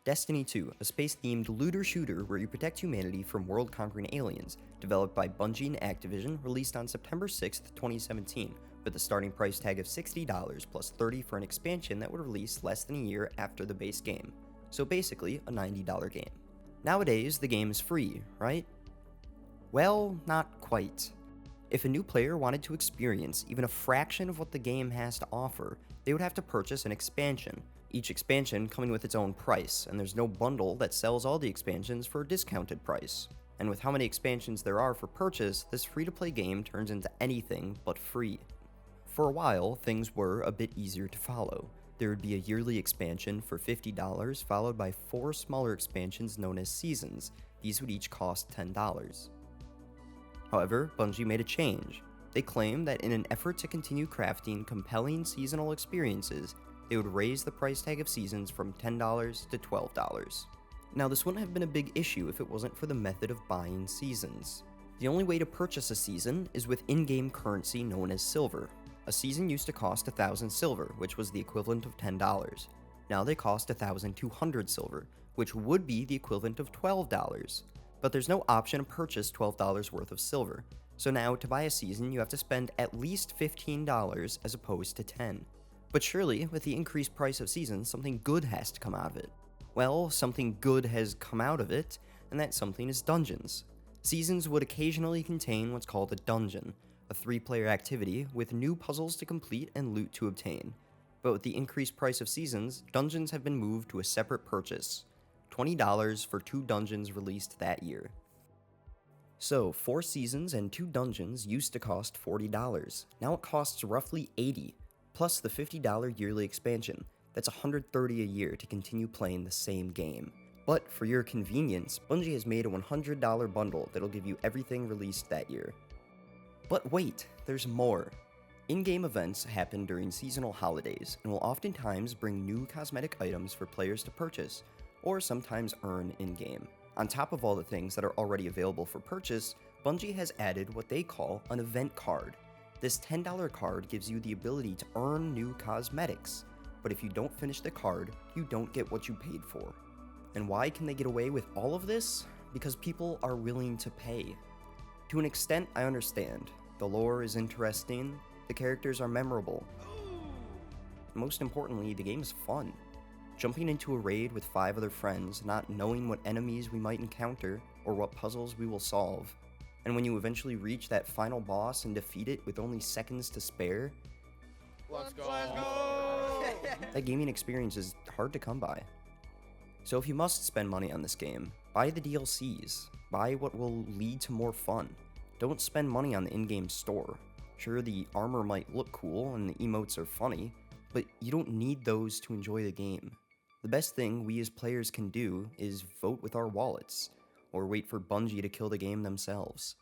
Destiny 2, a space-themed looter shooter where you protect humanity from world-conquering aliens, developed by Bungie and Activision, released on September 6, 2017, with a starting price tag of $60 plus $30 for an expansion that would release less than a year after the base game. So basically, a $90 game. Nowadays, the game is free, right? Well, not quite. If a new player wanted to experience even a fraction of what the game has to offer, they would have to purchase an expansion, each expansion coming with its own price, and there's no bundle that sells all the expansions for a discounted price. And with how many expansions there are for purchase, this free-to-play game turns into anything but free. For a while, things were a bit easier to follow. There would be a yearly expansion for $50, followed by 4 smaller expansions known as seasons. These would each cost $10. However, Bungie made a change. They claimed that in an effort to continue crafting compelling seasonal experiences, they would raise the price tag of seasons from $10 to $12. Now, this wouldn't have been a big issue if it wasn't for the method of buying seasons. The only way to purchase a season is with in-game currency known as silver. A season used to cost 1,000 silver, which was the equivalent of $10. Now they cost 1,200 silver, which would be the equivalent of $12. But there's no option to purchase $12 worth of silver. So now to buy a season, you have to spend at least $15 as opposed to $10. But surely, with the increased price of seasons, something good has to come out of it. Well, something good has come out of it, and that something is dungeons. Seasons would occasionally contain what's called a dungeon, a 3-player activity with new puzzles to complete and loot to obtain. But with the increased price of seasons, dungeons have been moved to a separate purchase, $20 for 2 dungeons released that year. So, 4 seasons and 2 dungeons used to cost $40. Now it costs roughly $80, plus the $50 yearly expansion. That's $130 a year to continue playing the same game. But for your convenience, Bungie has made a $100 bundle that'll give you everything released that year. But wait, there's more. In-game events happen during seasonal holidays and will oftentimes bring new cosmetic items for players to purchase, or sometimes earn in-game. On top of all the things that are already available for purchase, Bungie has added what they call an event card. This $10 card gives you the ability to earn new cosmetics, but if you don't finish the card, you don't get what you paid for. And why can they get away with all of this? Because people are willing to pay. To an extent, I understand. The lore is interesting, the characters are memorable. Most importantly, the game is fun. Jumping into a raid with 5 other friends, not knowing what enemies we might encounter or what puzzles we will solve, and when you eventually reach that final boss and defeat it with only seconds to spare, Let's go! that gaming experience is hard to come by. So if you must spend money on this game, buy the DLCs, buy what will lead to more fun. Don't spend money on the in-game store. Sure, the armor might look cool and the emotes are funny, but you don't need those to enjoy the game. The best thing we as players can do is vote with our wallets, or wait for Bungie to kill the game themselves.